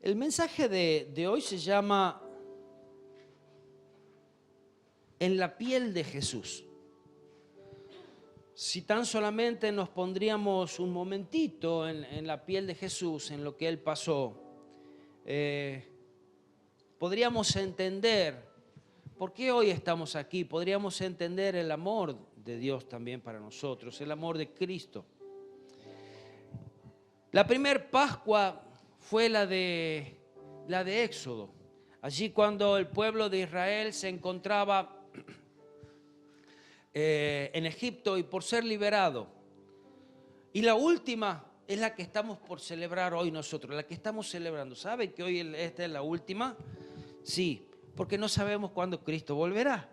El mensaje de hoy se llama En la piel de Jesús. Si tan solamente nos pondríamos un momentito en la piel de Jesús, en lo que Él pasó, podríamos entender por qué hoy estamos aquí, podríamos entender el amor de Dios también para nosotros, el amor de Cristo. La primer Pascua fue la de Éxodo. Allí cuando el pueblo de Israel se encontraba en Egipto y por ser liberado. Y la última es la que estamos por celebrar hoy nosotros, la que estamos celebrando. ¿Saben que hoy esta es la última? Sí, porque no sabemos cuándo Cristo volverá.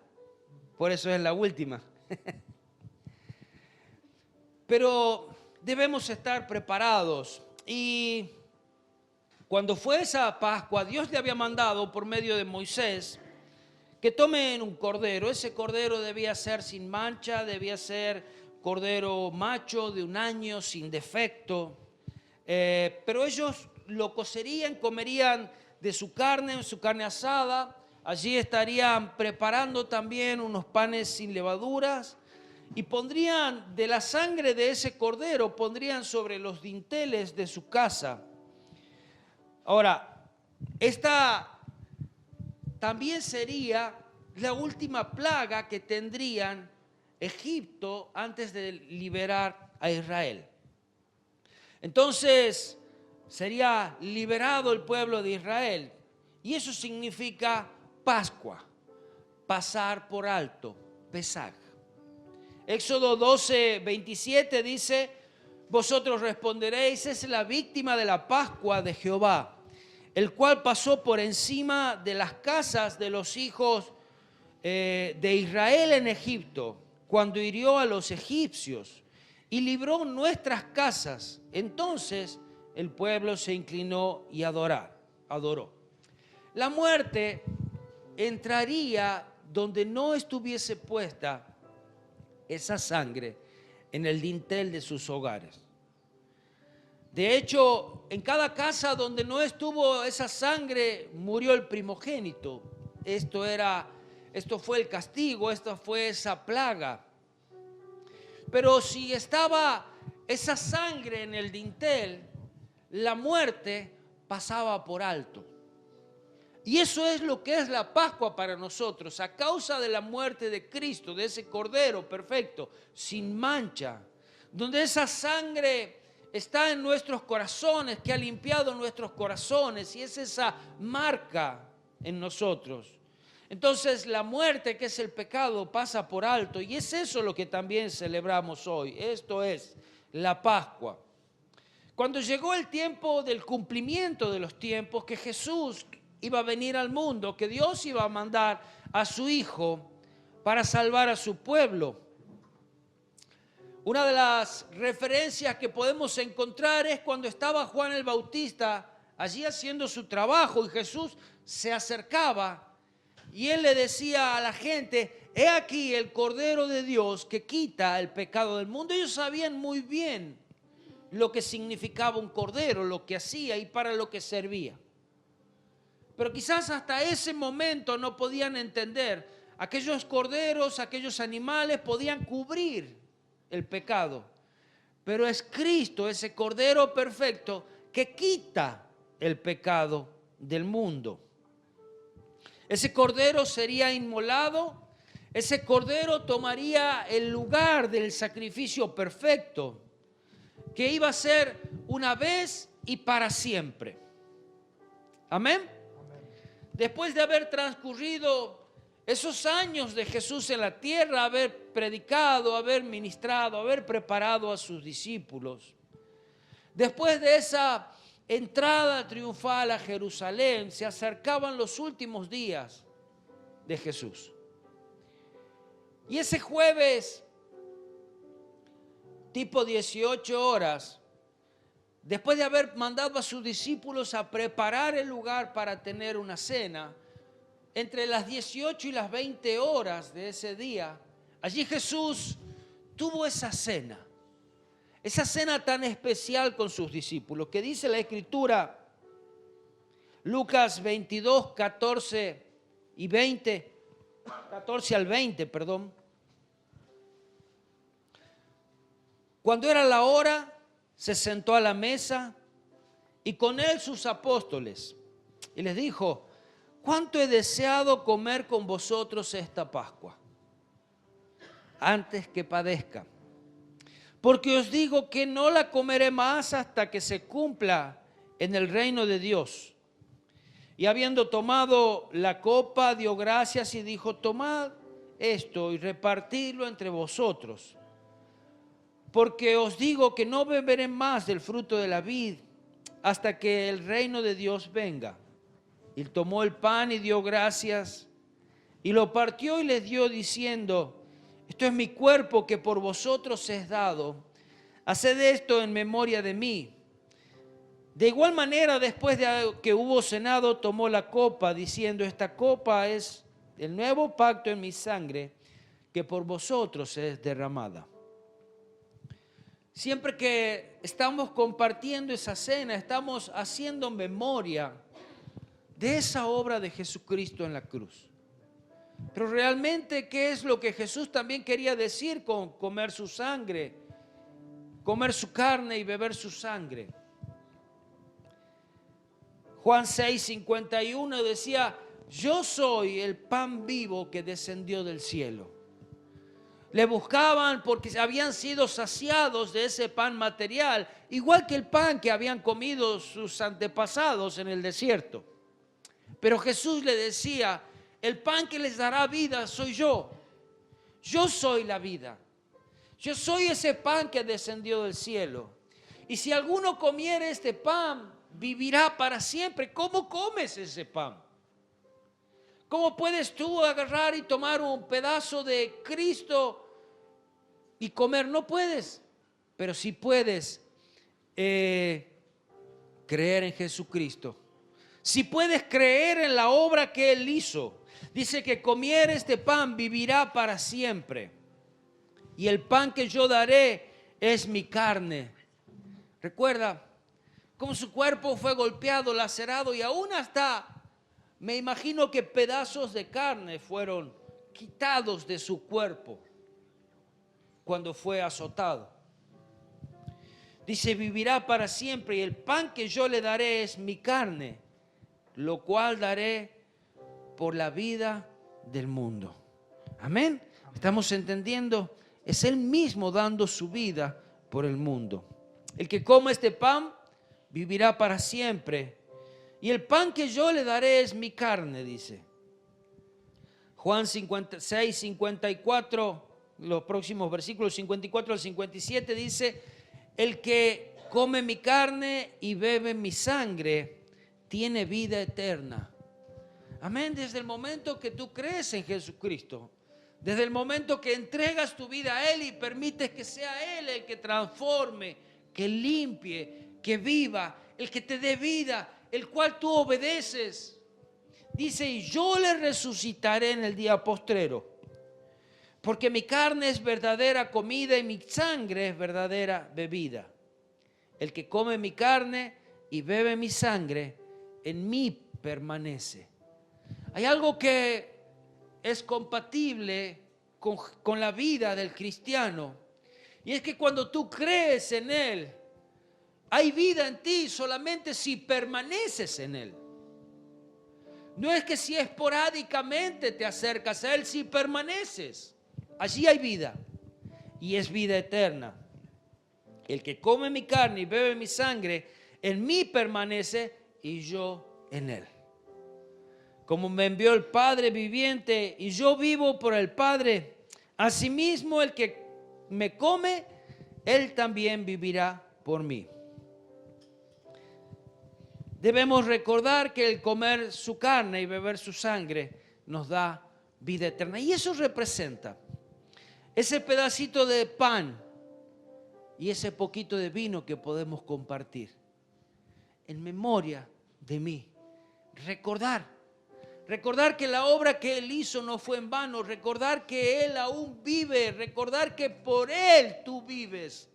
Por eso es la última. Pero debemos estar preparados. Y cuando fue esa Pascua, Dios le había mandado por medio de Moisés que tomen un cordero. Ese cordero debía ser sin mancha, debía ser cordero macho de 1 año, sin defecto. Pero ellos lo cocerían, comerían de su carne asada. Allí estarían preparando también unos panes sin levaduras. Y pondrían de la sangre de ese cordero, pondrían sobre los dinteles de su casa. Ahora, esta también sería la última plaga que tendrían Egipto antes de liberar a Israel. Entonces, sería liberado el pueblo de Israel. Y eso significa Pascua, pasar por alto, Pesaj. Éxodo 12, 27 dice: vosotros responderéis, es la víctima de la Pascua de Jehová, el cual pasó por encima de las casas de los hijos de Israel en Egipto, cuando hirió a los egipcios y libró nuestras casas. Entonces el pueblo se inclinó y adoró. La muerte entraría donde no estuviese puesta esa sangre en el dintel de sus hogares. De hecho, en cada casa donde no estuvo esa sangre, murió el primogénito. Esto fue el castigo, esta fue esa plaga. Pero si estaba esa sangre en el dintel, la muerte pasaba por alto. Y eso es lo que es la Pascua para nosotros. A causa de la muerte de Cristo, de ese Cordero perfecto, sin mancha, donde esa sangre está en nuestros corazones, que ha limpiado nuestros corazones, y es esa marca en nosotros. Entonces la muerte, que es el pecado, pasa por alto, y es eso lo que también celebramos hoy. Esto es la Pascua. Cuando llegó el tiempo del cumplimiento de los tiempos, que Jesús iba a venir al mundo, que Dios iba a mandar a su Hijo para salvar a su pueblo. Una de las referencias que podemos encontrar es cuando estaba Juan el Bautista allí haciendo su trabajo y Jesús se acercaba y él le decía a la gente: he aquí el Cordero de Dios que quita el pecado del mundo. Ellos sabían muy bien lo que significaba un cordero, lo que hacía y para lo que servía. Pero quizás hasta ese momento no podían entender. Aquellos corderos, aquellos animales podían cubrir el pecado. Pero es Cristo, ese Cordero perfecto, que quita el pecado del mundo. Ese Cordero sería inmolado. Ese Cordero tomaría el lugar del sacrificio perfecto, que iba a ser una vez y para siempre. Amén. Después de haber transcurrido esos años de Jesús en la tierra, haber predicado, haber ministrado, haber preparado a sus discípulos, después de esa entrada triunfal a Jerusalén, se acercaban los últimos días de Jesús. Y ese jueves, tipo 18 horas, después de haber mandado a sus discípulos a preparar el lugar para tener una cena, entre las 18 y las 20 horas de ese día, allí Jesús tuvo esa cena tan especial con sus discípulos, que dice la Escritura Lucas 22, 14 y 20, 14 al 20, perdón. Cuando era la hora, se sentó a la mesa y con él sus apóstoles. Y les dijo: cuánto he deseado comer con vosotros esta Pascua, antes que padezca. Porque os digo que no la comeré más hasta que se cumpla en el reino de Dios. Y habiendo tomado la copa, dio gracias y dijo: tomad esto y repartidlo entre vosotros. Porque os digo que no beberé más del fruto de la vid hasta que el reino de Dios venga. Y tomó el pan y dio gracias y lo partió y les dio diciendo: esto es mi cuerpo que por vosotros es dado. Haced esto en memoria de mí. De igual manera, después de que hubo cenado, tomó la copa, diciendo: esta copa es el nuevo pacto en mi sangre, que por vosotros es derramada. Siempre que estamos compartiendo esa cena, estamos haciendo memoria de esa obra de Jesucristo en la cruz. Pero realmente, ¿qué es lo que Jesús también quería decir con comer su sangre, comer su carne y beber su sangre? Juan 6:51 decía: yo soy el pan vivo que descendió del cielo. Le buscaban porque habían sido saciados de ese pan material, igual que el pan que habían comido sus antepasados en el desierto. Pero Jesús le decía: el pan que les dará vida soy yo. Yo soy la vida. Yo soy ese pan que descendió del cielo. Y si alguno comiere este pan, vivirá para siempre. ¿Cómo comes ese pan? ¿Cómo puedes tú agarrar y tomar un pedazo de Cristo y comer? No puedes, pero sí puedes creer en Jesucristo. Si puedes creer en la obra que Él hizo. Dice que comiere este pan vivirá para siempre. Y el pan que yo daré es mi carne. Recuerda cómo su cuerpo fue golpeado, lacerado, y aún hasta, me imagino que pedazos de carne fueron quitados de su cuerpo cuando fue azotado. Dice: vivirá para siempre, y el pan que yo le daré es mi carne, lo cual daré por la vida del mundo. Amén. ¿Estamos entendiendo? Es Él mismo dando su vida por el mundo. El que coma este pan vivirá para siempre, y el pan que yo le daré es mi carne, dice. Juan 56, 54, los próximos versículos 54 al 57 dice: el que come mi carne y bebe mi sangre tiene vida eterna. Amén. Desde el momento que tú crees en Jesucristo, desde el momento que entregas tu vida a Él y permites que sea Él el que transforme, que limpie, que viva, el que te dé vida, el cual tú obedeces. Dice: y yo le resucitaré en el día postrero, porque mi carne es verdadera comida y mi sangre es verdadera bebida. El que come mi carne y bebe mi sangre, en mí permanece. Hay algo que es compatible con la vida del cristiano, y es que cuando tú crees en Él, hay vida en ti solamente si permaneces en Él. No es que si esporádicamente te acercas a Él, si permaneces, allí hay vida, y es vida eterna. El que come mi carne y bebe mi sangre, en mí permanece y yo en Él. Como me envió el Padre viviente y yo vivo por el Padre, asimismo el que me come, Él también vivirá por mí. Debemos recordar que el comer su carne y beber su sangre nos da vida eterna. Y eso representa ese pedacito de pan y ese poquito de vino que podemos compartir en memoria de mí. Recordar que la obra que Él hizo no fue en vano. Recordar que Él aún vive. Recordar que por Él tú vives.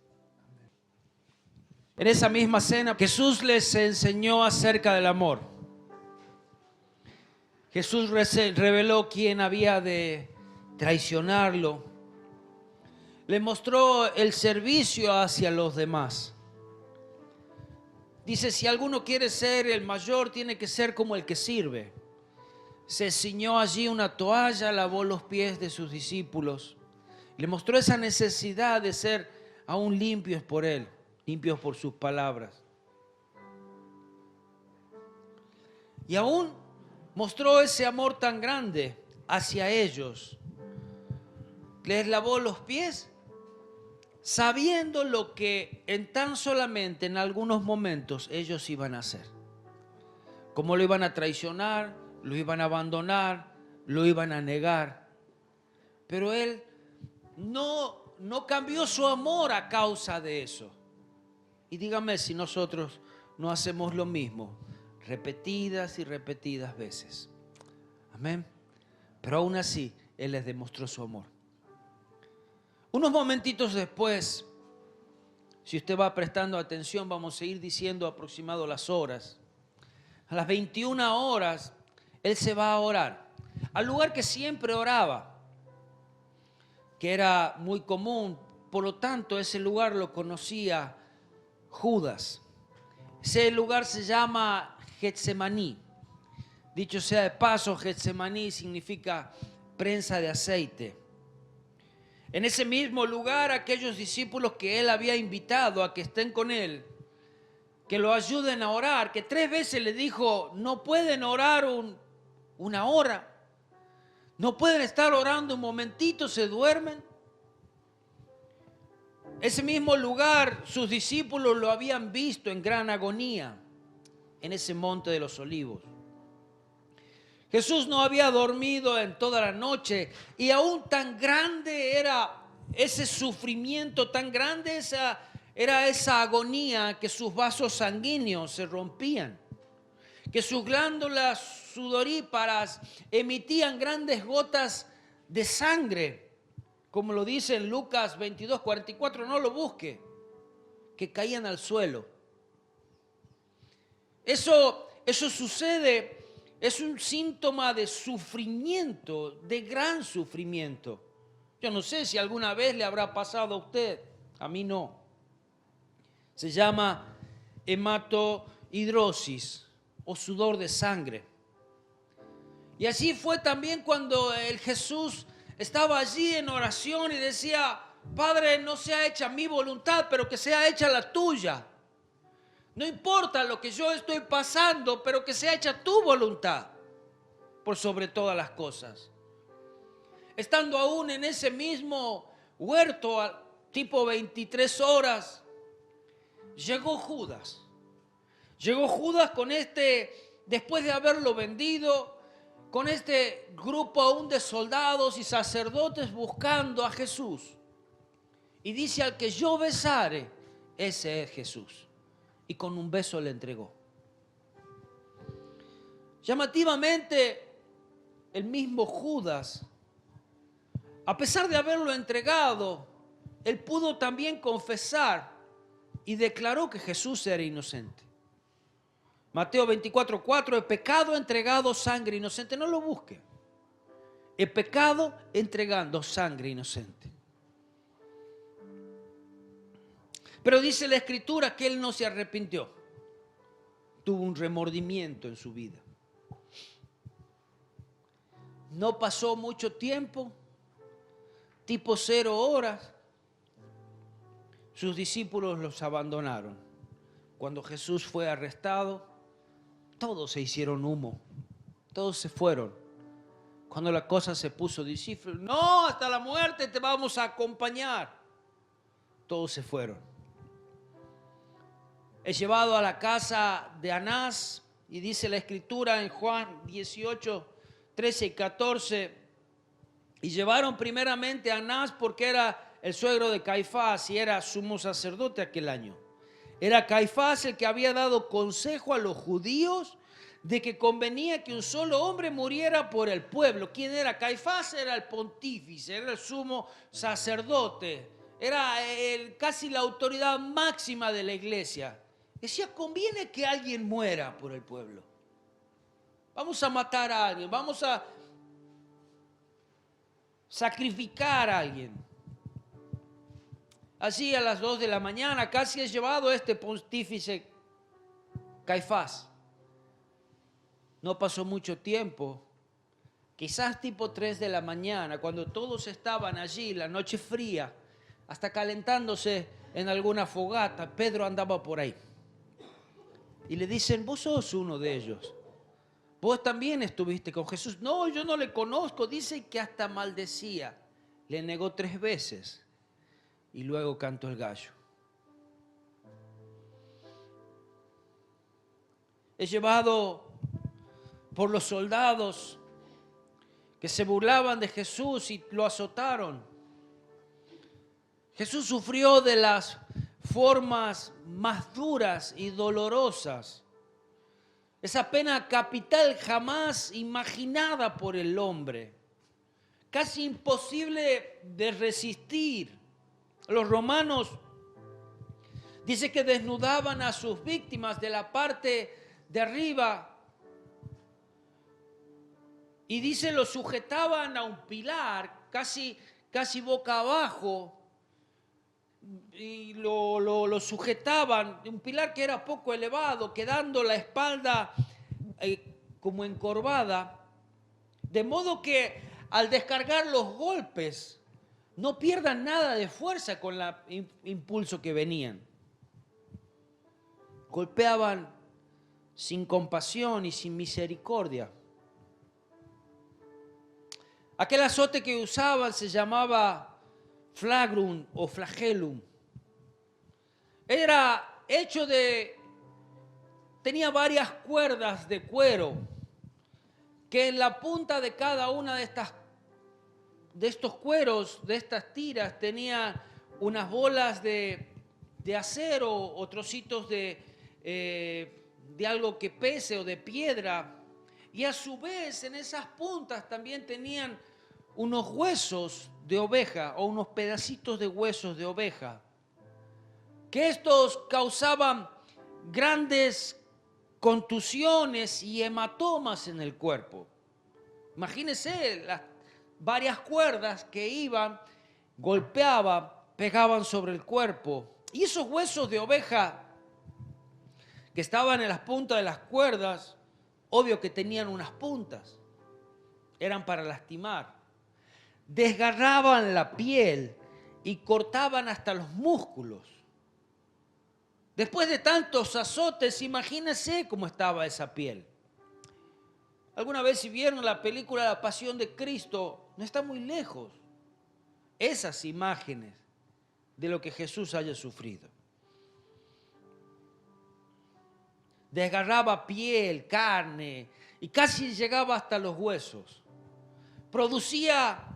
En esa misma cena Jesús les enseñó acerca del amor. Jesús reveló quién había de traicionarlo. Le mostró el servicio hacia los demás. Dice, si alguno quiere ser el mayor, tiene que ser como el que sirve. Se ciñó allí una toalla, lavó los pies de sus discípulos. Le mostró esa necesidad de ser aún limpios por él, limpios por sus palabras. Y aún mostró ese amor tan grande hacia ellos. Les lavó los pies, sabiendo lo que tan solamente en algunos momentos ellos iban a hacer. Cómo lo iban a traicionar, lo iban a abandonar, lo iban a negar. Pero él no cambió su amor a causa de eso. Y dígame si nosotros no hacemos lo mismo, repetidas y repetidas veces. Amén. Pero aún así, él les demostró su amor. Unos momentitos después, si usted va prestando atención, vamos a ir diciendo aproximado las horas. A las 21 horas, él se va a orar al lugar que siempre oraba, que era muy común. Por lo tanto, ese lugar lo conocía Judas. Ese lugar se llama Getsemaní. Dicho sea de paso, Getsemaní significa prensa de aceite. En ese mismo lugar, aquellos discípulos que él había invitado a que estén con él, que lo ayuden a orar, que 3 veces le dijo, no pueden orar una hora, no pueden estar orando un momentito, se duermen. Ese mismo lugar, sus discípulos lo habían visto en gran agonía, en ese monte de los olivos. Jesús no había dormido en toda la noche y aún tan grande era ese sufrimiento, tan grande era esa agonía que sus vasos sanguíneos se rompían, que sus glándulas sudoríparas emitían grandes gotas de sangre, como lo dice en Lucas 22:44, no lo busque, que caían al suelo. Eso sucede. Es un síntoma de sufrimiento, de gran sufrimiento. Yo no sé si alguna vez le habrá pasado a usted, a mí no. Se llama hematohidrosis o sudor de sangre. Y así fue también cuando el Jesús estaba allí en oración y decía, Padre, no sea hecha mi voluntad, pero que sea hecha la tuya. No importa lo que yo estoy pasando, pero que sea hecha tu voluntad por sobre todas las cosas. Estando aún en ese mismo huerto, tipo 23 horas, llegó Judas. Llegó Judas con después de haberlo vendido, con este grupo aún de soldados y sacerdotes buscando a Jesús. Y dice, al que yo besare, ese es Jesús. Y con un beso le entregó. Llamativamente, el mismo Judas, a pesar de haberlo entregado, él pudo también confesar y declaró que Jesús era inocente. Mateo 24:4, he pecado entregado sangre inocente. No lo busque. He pecado entregando sangre inocente. Pero dice la Escritura que él no se arrepintió. Tuvo un remordimiento en su vida. No pasó mucho tiempo, tipo 0 horas, sus discípulos los abandonaron. Cuando Jesús fue arrestado, todos se hicieron humo, todos se fueron. Cuando la cosa se puso difícil, no, hasta la muerte te vamos a acompañar. Todos se fueron. Es llevado a la casa de Anás y dice la Escritura en Juan 18, 13 y 14, y llevaron primeramente a Anás porque era el suegro de Caifás y era sumo sacerdote aquel año. Era Caifás el que había dado consejo a los judíos de que convenía que un solo hombre muriera por el pueblo. ¿Quién era? Caifás era el pontífice, era el sumo sacerdote, era casi la autoridad máxima de la iglesia. Decía, conviene que alguien muera por el pueblo. Vamos a matar a alguien, vamos a sacrificar a alguien. Así a las 2 de la mañana casi es llevado este pontífice Caifás. No pasó mucho tiempo, quizás tipo 3 de la mañana, cuando todos estaban allí, la noche fría, hasta calentándose en alguna fogata, Pedro andaba por ahí. Y le dicen, vos sos uno de ellos. Vos también estuviste con Jesús. No, yo no le conozco. Dice que hasta maldecía. Le negó 3 veces. Y luego cantó el gallo. Es llevado por los soldados que se burlaban de Jesús y lo azotaron. Jesús sufrió de las formas más duras y dolorosas. Esa pena capital jamás imaginada por el hombre. Casi imposible de resistir. Los romanos dice que desnudaban a sus víctimas de la parte de arriba y dice lo sujetaban a un pilar casi boca abajo y lo sujetaban, un pilar que era poco elevado, quedando la espalda como encorvada, de modo que al descargar los golpes no pierdan nada de fuerza con el impulso que venían. Golpeaban sin compasión y sin misericordia. Aquel azote que usaban se llamaba flagrum o flagellum. Era hecho tenía varias cuerdas de cuero que en la punta de cada una de estos cueros, de estas tiras, tenía unas bolas de acero o trocitos de algo que pese o de piedra. Y a su vez en esas puntas también tenían unos huesos de oveja o unos pedacitos de huesos de oveja, que estos causaban grandes contusiones y hematomas en el cuerpo. Imagínense las varias cuerdas que iban, golpeaban, pegaban sobre el cuerpo. Y esos huesos de oveja que estaban en las puntas de las cuerdas, obvio que tenían unas puntas, eran para lastimar. Desgarraban la piel y cortaban hasta los músculos. Después de tantos azotes, imagínense cómo estaba esa piel. Alguna vez si vieron la película La Pasión de Cristo, no está muy lejos esas imágenes de lo que Jesús haya sufrido. Desgarraba piel, carne y casi llegaba hasta los huesos. Producía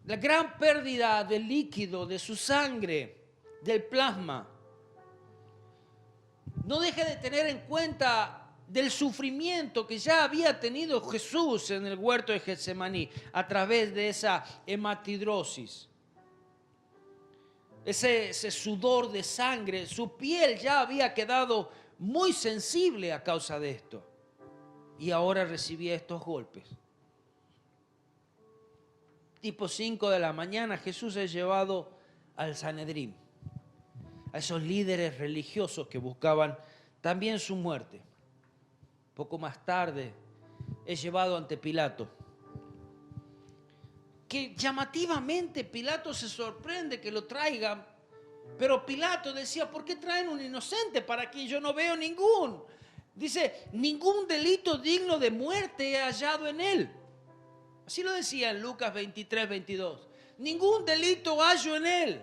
la gran pérdida de líquido, de su sangre, del plasma. No deje de tener en cuenta del sufrimiento que ya había tenido Jesús en el huerto de Getsemaní a través de esa hematidrosis. Ese sudor de sangre, su piel ya había quedado muy sensible a causa de esto. Y ahora recibía estos golpes. Tipo 5 de la mañana, Jesús es llevado al Sanedrín, a esos líderes religiosos que buscaban también su muerte. Poco más tarde es llevado ante Pilato, que llamativamente Pilato se sorprende que lo traigan, pero Pilato decía, ¿por qué traen un inocente para quien yo no veo ningún? Dice, ningún delito digno de muerte he hallado en él. Así lo decía en Lucas 23, 22. Ningún delito hallo en él.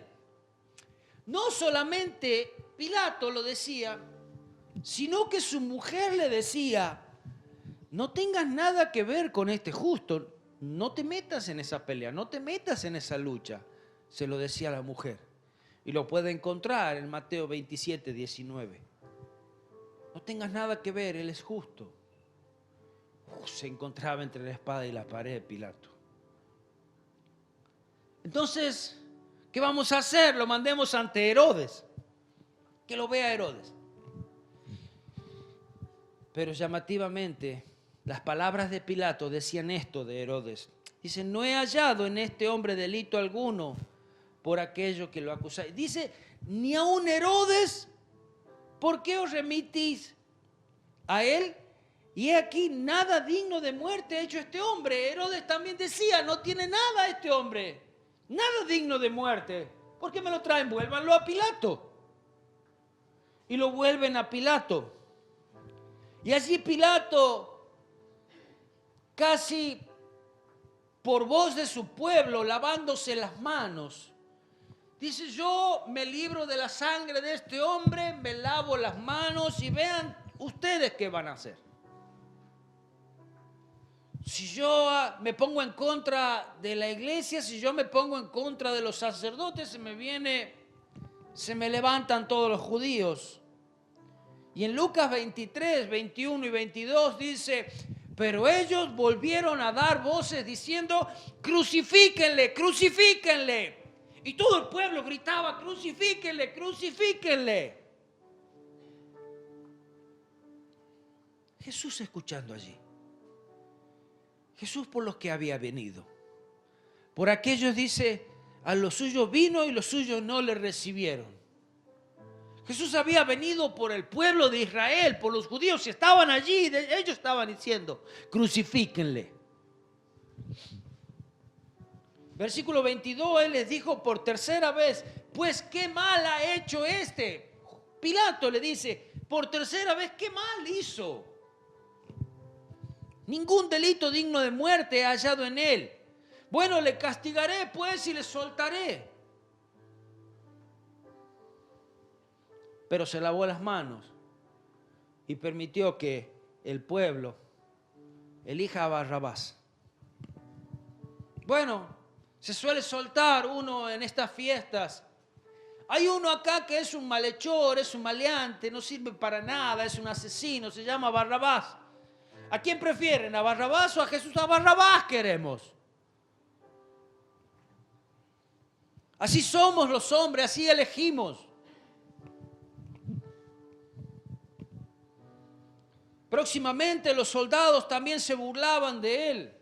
No solamente Pilato lo decía, sino que su mujer le decía, no tengas nada que ver con este justo, no te metas en esa pelea, no te metas en esa lucha, se lo decía la mujer. Y lo puede encontrar en Mateo 27, 19. No tengas nada que ver, él es justo. Se encontraba entre la espada y la pared Pilato. Entonces, ¿qué vamos a hacer? Lo mandemos ante Herodes, que lo vea Herodes. Pero llamativamente Las palabras de Pilato decían esto de Herodes. Dice, no he hallado en este hombre delito alguno por aquello que lo acusáis. Dice, ni aun Herodes, ¿por qué os remitís a él? Y he aquí, nada digno de muerte ha hecho este hombre. Herodes también decía, no tiene nada este hombre, nada digno de muerte. ¿Por qué me lo traen? Vuélvanlo a Pilato. Y lo vuelven a Pilato. Y allí Pilato, casi por voz de su pueblo, lavándose las manos, dice, yo me libro de la sangre de este hombre, me lavo las manos y vean ustedes qué van a hacer. Si yo me pongo en contra de la iglesia, si yo me pongo en contra de los sacerdotes, se me levantan todos los judíos. Y en Lucas 23, 21 y 22 dice, pero ellos volvieron a dar voces diciendo, crucifíquenle, crucifíquenle. Y todo el pueblo gritaba, crucifíquenle, crucifíquenle. Jesús escuchando allí. Jesús por los que había venido. Por aquellos dice, a los suyos vino y los suyos no le recibieron. Jesús había venido por el pueblo de Israel, por los judíos, y estaban allí, ellos estaban diciendo, crucifíquenle. Versículo 22, Él les dijo por tercera vez, pues qué mal ha hecho este. Pilato le dice, por tercera vez, qué mal hizo. Ningún delito digno de muerte he hallado en él. Bueno, le castigaré pues y le soltaré. Pero se lavó las manos y permitió que el pueblo elija a Barrabás. Bueno, se suele soltar uno en estas fiestas. Hay uno acá que es un malhechor, es un maleante, no sirve para nada, es un asesino, se llama Barrabás. ¿A quién prefieren? ¿A Barrabás o a Jesús? A Barrabás queremos. Así somos los hombres, así elegimos. Próximamente los soldados también se burlaban de él.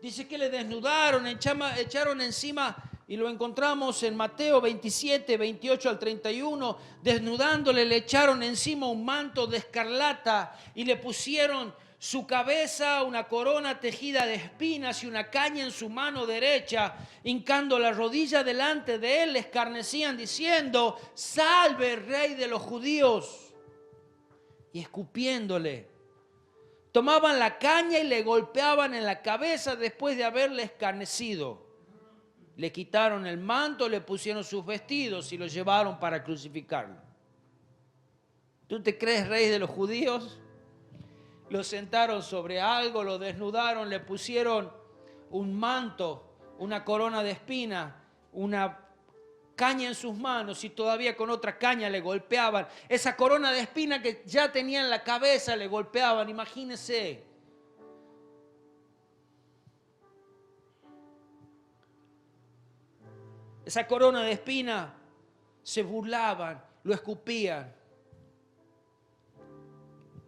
Dice que le desnudaron, echaron encima, y lo encontramos en Mateo 27, 28 al 31, desnudándole le echaron encima un manto de escarlata y le pusieron su cabeza, una corona tejida de espinas y una caña en su mano derecha, hincando la rodilla delante de él, le escarnecían diciendo, salve Rey de los judíos. Y escupiéndole, tomaban la caña y le golpeaban en la cabeza después de haberle escarnecido. Le quitaron el manto, le pusieron sus vestidos y lo llevaron para crucificarlo. ¿Tú te crees rey de los judíos? Lo sentaron sobre algo, lo desnudaron, le pusieron un manto, una corona de espinas, una caña en sus manos y todavía con otra caña le golpeaban. Esa corona de espina que ya tenía en la cabeza le golpeaban, imagínense. Esa corona de espina, se burlaban, lo escupían.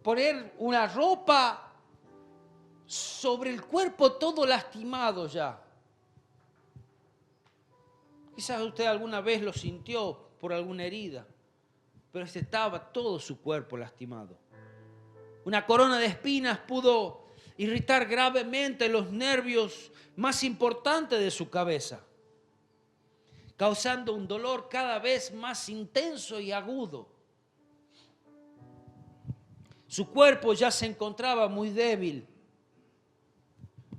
Poner una ropa sobre el cuerpo todo lastimado ya. Quizás usted alguna vez lo sintió por alguna herida, pero estaba todo su cuerpo lastimado. Una corona de espinas pudo irritar gravemente los nervios más importantes de su cabeza, causando un dolor cada vez más intenso y agudo. Su cuerpo ya se encontraba muy débil.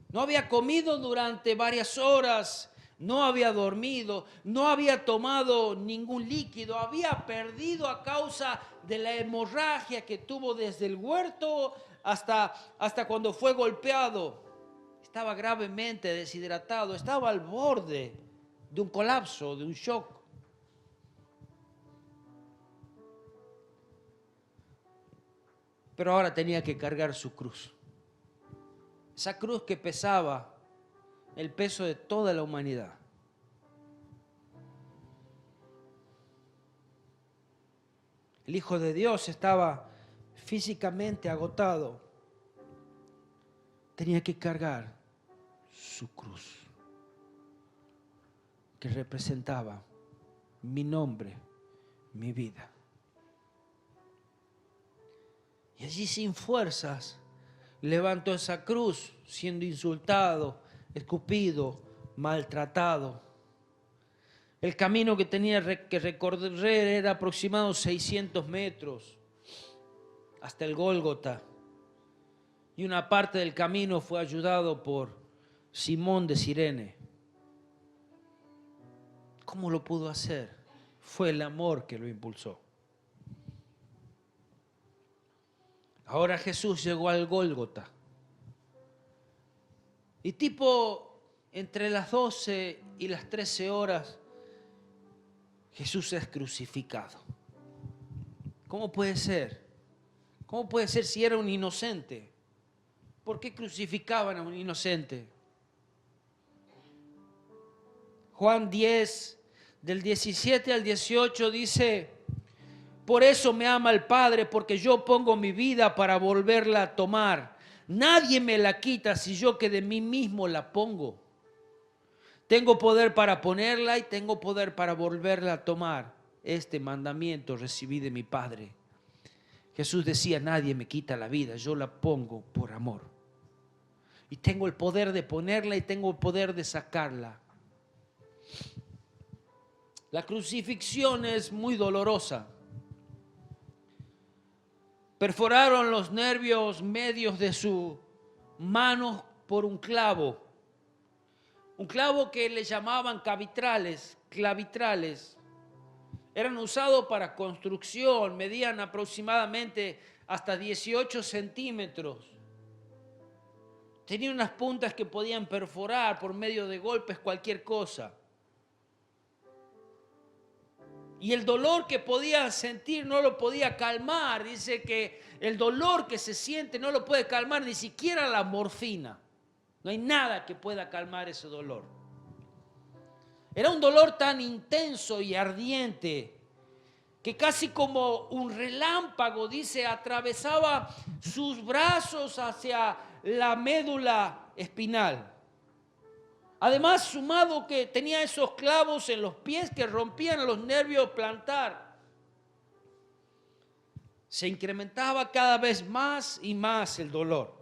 No había comido durante varias horas, no había dormido, no había tomado ningún líquido, había perdido a causa de la hemorragia que tuvo desde el huerto hasta cuando fue golpeado. Estaba gravemente deshidratado, estaba al borde de un colapso, de un shock. Pero ahora tenía que cargar su cruz. Esa cruz que pesaba el peso de toda la humanidad. El Hijo de Dios estaba físicamente agotado, tenía que cargar su cruz, que representaba mi nombre, mi vida. Y allí sin fuerzas levantó esa cruz, siendo insultado, escupido, maltratado. El camino que tenía que recorrer era aproximadamente 600 metros hasta el Gólgota. Y una parte del camino fue ayudado por Simón de Cirene. ¿Cómo lo pudo hacer? Fue el amor que lo impulsó. Ahora Jesús llegó al Gólgota. Y tipo entre las 12 y las 13 horas, Jesús es crucificado. ¿Cómo puede ser? ¿Cómo puede ser si era un inocente? ¿Por qué crucificaban a un inocente? Juan 10, del 17 al 18 dice: por eso me ama el Padre, porque yo pongo mi vida para volverla a tomar. Nadie me la quita si yo que de mí mismo la pongo. Tengo poder para ponerla y tengo poder para volverla a tomar. Este mandamiento recibí de mi Padre. Jesús decía: nadie me quita la vida, yo la pongo por amor. Y tengo el poder de ponerla y tengo el poder de sacarla. La crucifixión es muy dolorosa. Perforaron los nervios medios de sus manos por un clavo que le llamaban clavitrales. Eran usados para construcción, medían aproximadamente hasta 18 centímetros. Tenían unas puntas que podían perforar por medio de golpes cualquier cosa. Y el dolor que podía sentir no lo podía calmar. Dice que el dolor que se siente no lo puede calmar ni siquiera la morfina. No hay nada que pueda calmar ese dolor. Era un dolor tan intenso y ardiente que casi como un relámpago, dice, atravesaba sus brazos hacia la médula espinal. Además, sumado que tenía esos clavos en los pies que rompían los nervios plantar, se incrementaba cada vez más y más el dolor.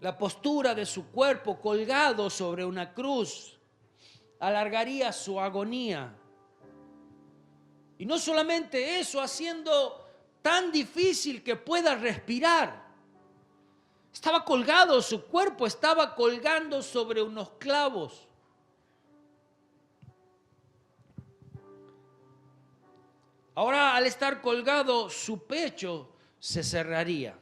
La postura de su cuerpo colgado sobre una cruz alargaría su agonía. Y no solamente eso, haciendo tan difícil que pueda respirar. Estaba colgado, su cuerpo estaba colgando sobre unos clavos. Ahora, al estar colgado, su pecho se cerraría.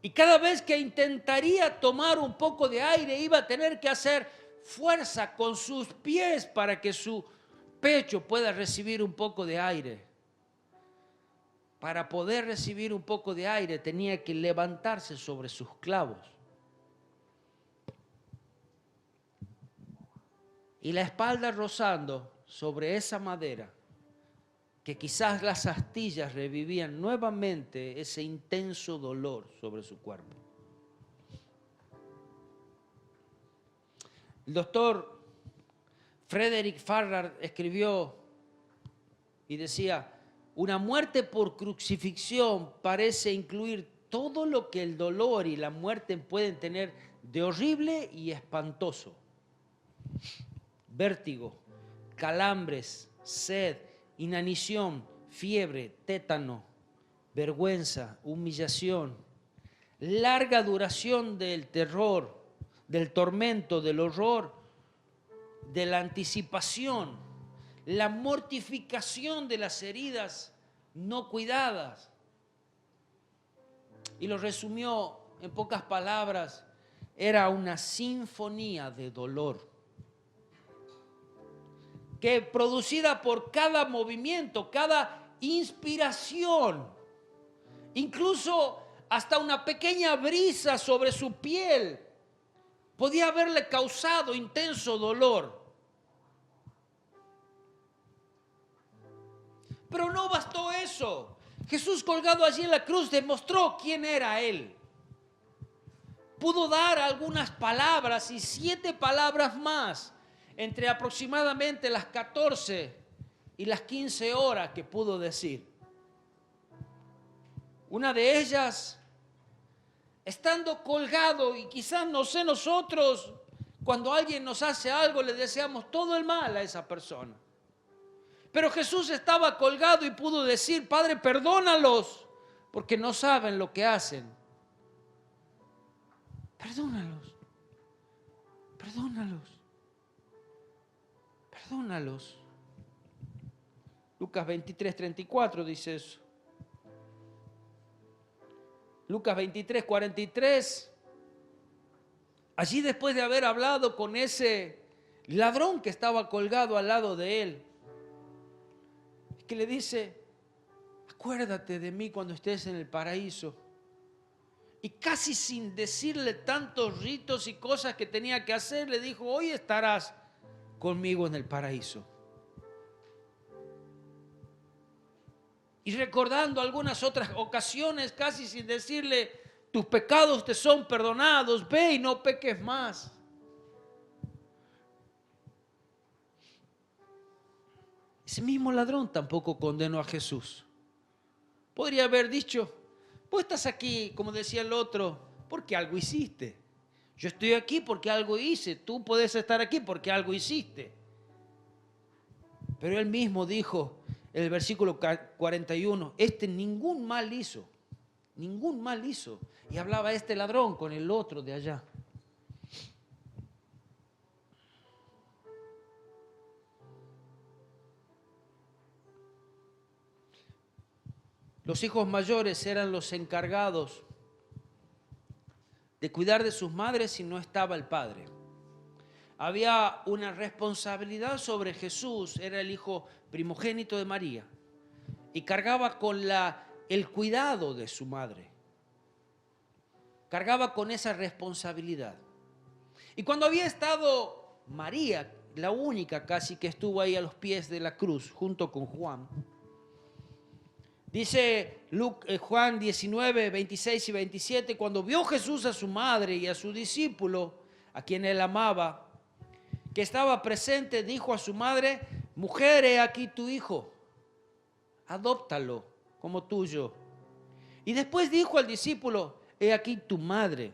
Y cada vez que intentaría tomar un poco de aire, iba a tener que hacer fuerza con sus pies para que su pecho pueda recibir un poco de aire. Para poder recibir un poco de aire tenía que levantarse sobre sus clavos. Y la espalda rozando sobre esa madera, que quizás las astillas revivían nuevamente ese intenso dolor sobre su cuerpo. El doctor Frederick Farrar escribió y decía: una muerte por crucifixión parece incluir todo lo que el dolor y la muerte pueden tener de horrible y espantoso. Vértigo, calambres, sed, inanición, fiebre, tétano, vergüenza, humillación, larga duración del terror, del tormento, del horror, de la anticipación, la mortificación de las heridas no cuidadas. Y lo resumió en pocas palabras: era una sinfonía de dolor, que producida por cada movimiento, cada inspiración, incluso hasta una pequeña brisa sobre su piel, podía haberle causado intenso dolor. Pero no bastó eso. Jesús colgado allí en la cruz demostró quién era Él. Pudo dar algunas palabras y 7 palabras más entre aproximadamente las 14 y las 15 horas que pudo decir. Una de ellas, estando colgado, y quizás no sé, nosotros cuando alguien nos hace algo le deseamos todo el mal a esa persona. Pero Jesús estaba colgado y pudo decir: Padre, perdónalos, porque no saben lo que hacen. Perdónalos, perdónalos, perdónalos. Lucas 23:34 dice eso. Lucas 23:43. Allí, después de haber hablado con ese ladrón que estaba colgado al lado de él, que le dice: acuérdate de mí cuando estés en el paraíso. Y casi sin decirle tantos ritos y cosas que tenía que hacer, le dijo: hoy estarás conmigo en el paraíso. Y recordando algunas otras ocasiones, casi sin decirle: tus pecados te son perdonados, ve y no peques más. Ese mismo ladrón tampoco condenó a Jesús. Podría haber dicho: vos estás aquí, como decía el otro, porque algo hiciste. Yo estoy aquí porque algo hice. Tú podés estar aquí porque algo hiciste. Pero él mismo dijo en el versículo 41, ningún mal hizo. Ningún mal hizo. Y hablaba este ladrón con el otro de allá. Los hijos mayores eran los encargados de cuidar de sus madres si no estaba el padre. Había una responsabilidad sobre Jesús, era el hijo primogénito de María, y cargaba con el cuidado de su madre. Cargaba con esa responsabilidad. Y cuando había estado María, la única casi que estuvo ahí a los pies de la cruz, junto con Juan, dice Juan 19, 26 y 27, cuando vio Jesús a su madre y a su discípulo, a quien él amaba, que estaba presente, dijo a su madre: mujer, he aquí tu hijo, adóptalo como tuyo. Y después dijo al discípulo: he aquí tu madre.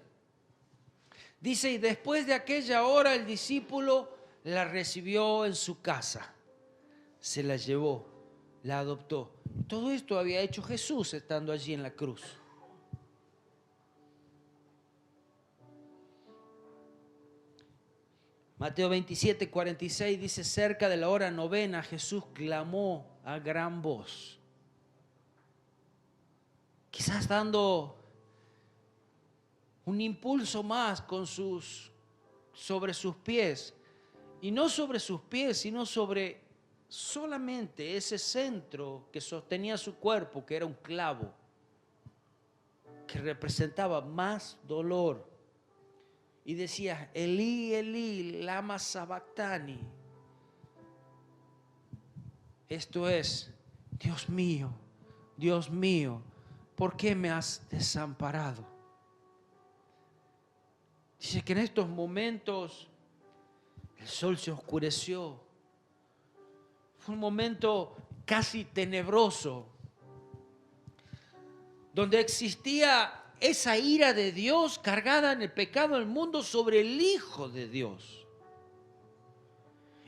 Dice: y después de aquella hora el discípulo la recibió en su casa, se la llevó, la adoptó. Todo esto había hecho Jesús estando allí en la cruz. Mateo 27, 46 dice: cerca de la hora novena Jesús clamó a gran voz, quizás dando un impulso más sobre sus pies, y no sobre sus pies, sino sobre solamente ese centro que sostenía su cuerpo, que era un clavo, que representaba más dolor. Y decía: Elí, Elí, lama sabactani. Esto es: Dios mío, ¿por qué me has desamparado? Dice que en estos momentos el sol se oscureció. Fue un momento casi tenebroso, donde existía esa ira de Dios cargada en el pecado del mundo sobre el Hijo de Dios.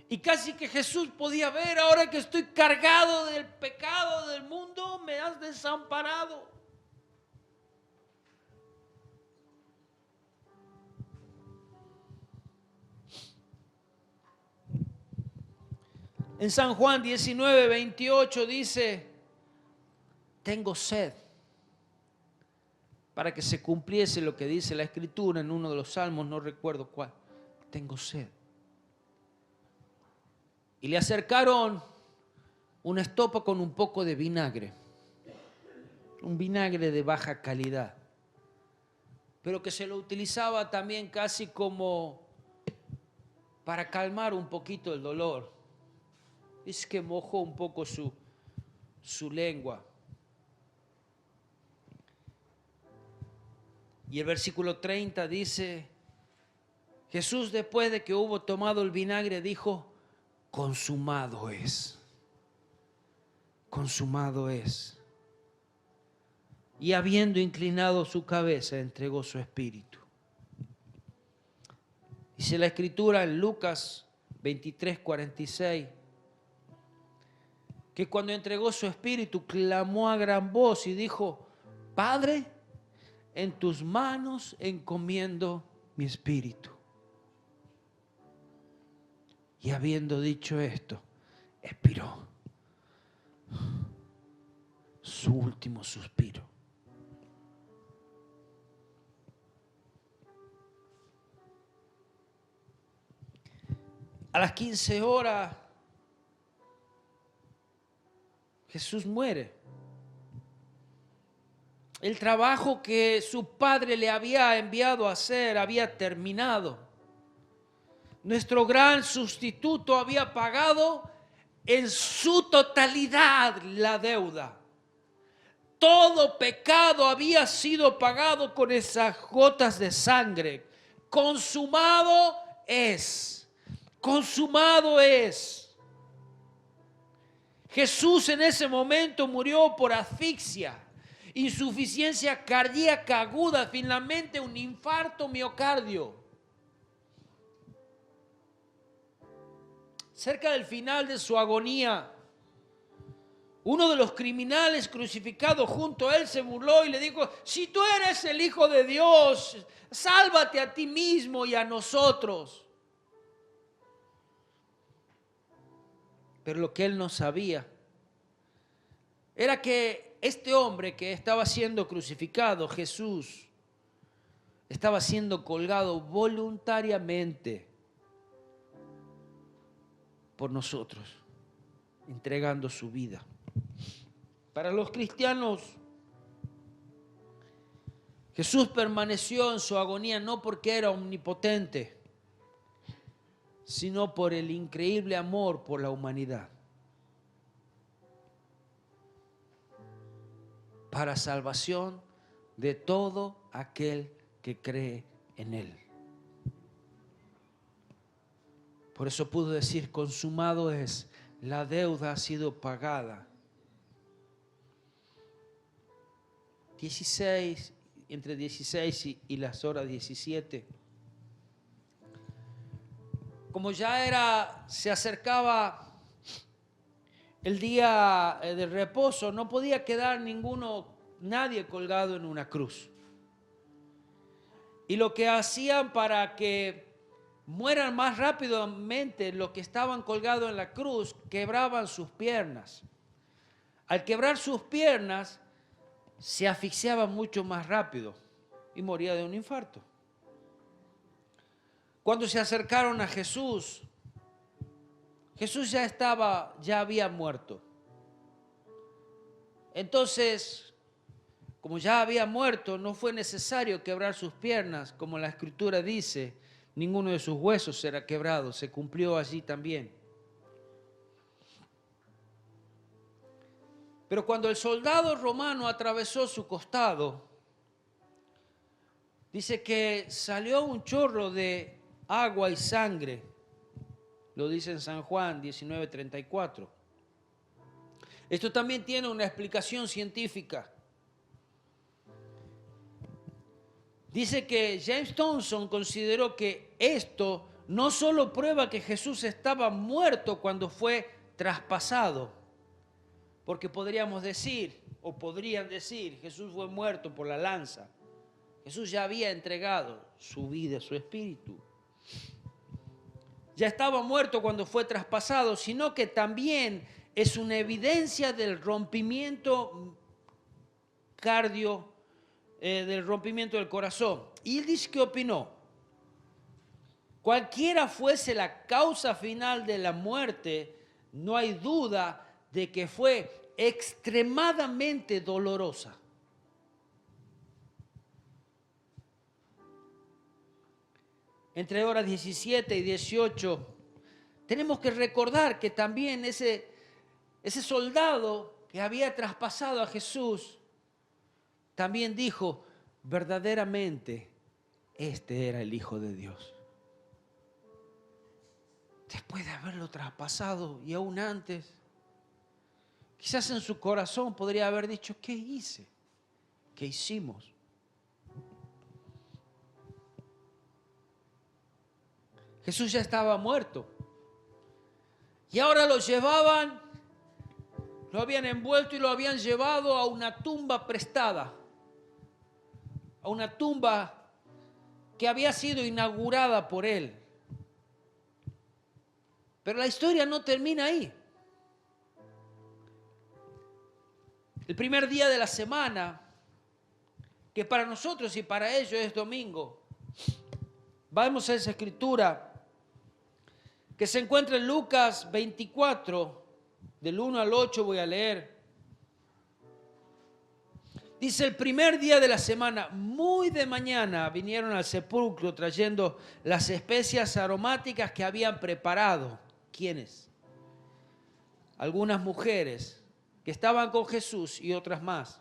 Y casi que Jesús podía ver: ahora que estoy cargado del pecado del mundo, me has desamparado. En San Juan 19, 28 dice: tengo sed. Para que se cumpliese lo que dice la Escritura en uno de los salmos, no recuerdo cuál: tengo sed. Y le acercaron una estopa con un poco de vinagre, un vinagre de baja calidad, pero que se lo utilizaba también casi como para calmar un poquito el dolor. Dice que mojó un poco su lengua. Y el versículo 30 dice, Jesús después de que hubo tomado el vinagre dijo, consumado es. Consumado es. Y habiendo inclinado su cabeza, entregó su espíritu. Dice la Escritura en Lucas 23:46, que cuando entregó su espíritu, clamó a gran voz y dijo, Padre, en tus manos encomiendo mi espíritu. Y habiendo dicho esto, expiró su último suspiro. A las 15 horas, Jesús muere. El trabajo que su padre le había enviado a hacer había terminado. Nuestro gran sustituto había pagado en su totalidad la deuda. Todo pecado había sido pagado con esas gotas de sangre. Consumado es. Consumado es. Jesús en ese momento murió por asfixia, insuficiencia cardíaca aguda, finalmente un infarto miocardio. Cerca del final de su agonía, uno de los criminales crucificados junto a él se burló y le dijo, si tú eres el Hijo de Dios, sálvate a ti mismo y a nosotros. Pero lo que él no sabía era que este hombre que estaba siendo crucificado, Jesús, estaba siendo colgado voluntariamente por nosotros, entregando su vida. Para los cristianos, Jesús permaneció en su agonía no porque era omnipotente, sino por el increíble amor por la humanidad, para salvación de todo aquel que cree en Él. Por eso pudo decir, consumado es, la deuda ha sido pagada. 16, entre 16 y las horas 17. Como ya se acercaba el día de reposo, no podía quedar nadie colgado en una cruz. Y lo que hacían para que mueran más rápidamente los que estaban colgados en la cruz, quebraban sus piernas. Al quebrar sus piernas, se asfixiaba mucho más rápido y moría de un infarto. Cuando se acercaron a Jesús, Jesús ya había muerto. Entonces, como ya había muerto, no fue necesario quebrar sus piernas, como la Escritura dice, ninguno de sus huesos será quebrado, se cumplió allí también. Pero cuando el soldado romano atravesó su costado, dice que salió un chorro de agua y sangre. Lo dice en San Juan 19:34. Esto también tiene una explicación científica. Dice que James Thompson consideró que esto no solo prueba que Jesús estaba muerto cuando fue traspasado, porque podrían decir, Jesús fue muerto por la lanza. Jesús ya había entregado su vida, su espíritu. Ya estaba muerto cuando fue traspasado, sino que también es una evidencia del rompimiento del rompimiento del corazón. Y él dice que opinó, cualquiera fuese la causa final de la muerte, no hay duda de que fue extremadamente dolorosa. Entre horas 17 y 18, tenemos que recordar que también ese soldado que había traspasado a Jesús, también dijo, verdaderamente este era el Hijo de Dios. Después de haberlo traspasado y aún antes, quizás en su corazón podría haber dicho, ¿qué hice? ¿Qué hicimos? Jesús ya estaba muerto. Y ahora lo llevaban, lo habían envuelto y lo habían llevado a una tumba prestada. A una tumba que había sido inaugurada por él. Pero la historia no termina ahí. El primer día de la semana, que para nosotros y para ellos es domingo, vamos a esa escritura que se encuentra en Lucas 24, del 1 al 8 voy a leer. Dice, el primer día de la semana, muy de mañana, vinieron al sepulcro trayendo las especias aromáticas que habían preparado. ¿Quiénes? Algunas mujeres que estaban con Jesús y otras más.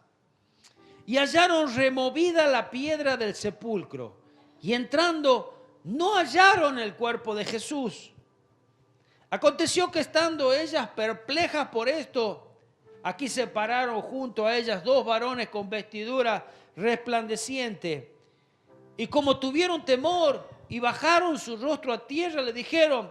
Y hallaron removida la piedra del sepulcro. Y entrando, no hallaron el cuerpo de Jesús. Aconteció que estando ellas perplejas por esto, aquí se pararon junto a ellas dos varones con vestidura resplandeciente. Y como tuvieron temor y bajaron su rostro a tierra, le dijeron,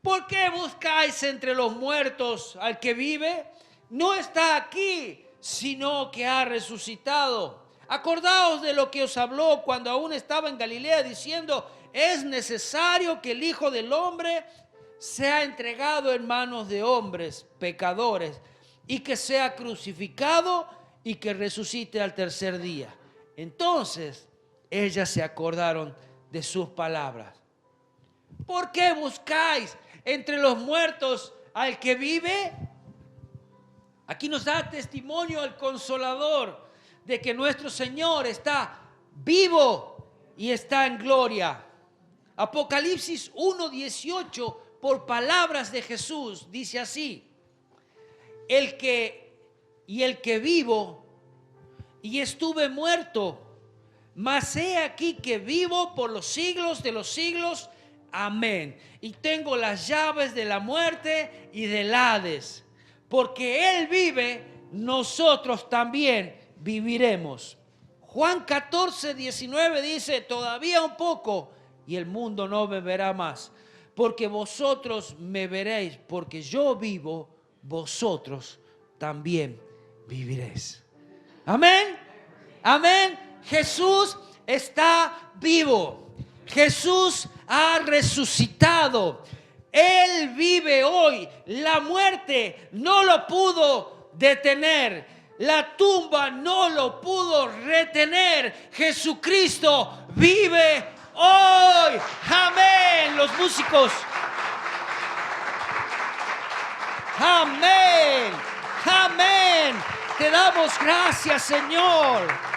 ¿por qué buscáis entre los muertos al que vive? No está aquí, sino que ha resucitado. Acordaos de lo que os habló cuando aún estaba en Galilea, diciendo, es necesario que el Hijo del Hombre sea entregado en manos de hombres pecadores, y que sea crucificado y que resucite al tercer día. Entonces ellas se acordaron de sus palabras. ¿Por qué buscáis entre los muertos al que vive? Aquí nos da testimonio el Consolador de que nuestro Señor está vivo y está en gloria. Apocalipsis 1:18, por palabras de Jesús, dice así: el que vivo y estuve muerto, mas he aquí que vivo por los siglos de los siglos. Amén. Y tengo las llaves de la muerte y del Hades. Porque Él vive, nosotros también viviremos. Juan 14:19 dice, todavía un poco y el mundo no me verá más. Porque vosotros me veréis, porque yo vivo, vosotros también viviréis. Amén. Amén. Jesús está vivo. Jesús ha resucitado. Él vive hoy. La muerte no lo pudo detener. La tumba no lo pudo retener. Jesucristo vive hoy. Amén. Los músicos. Amén. Amén. Te damos gracias, Señor.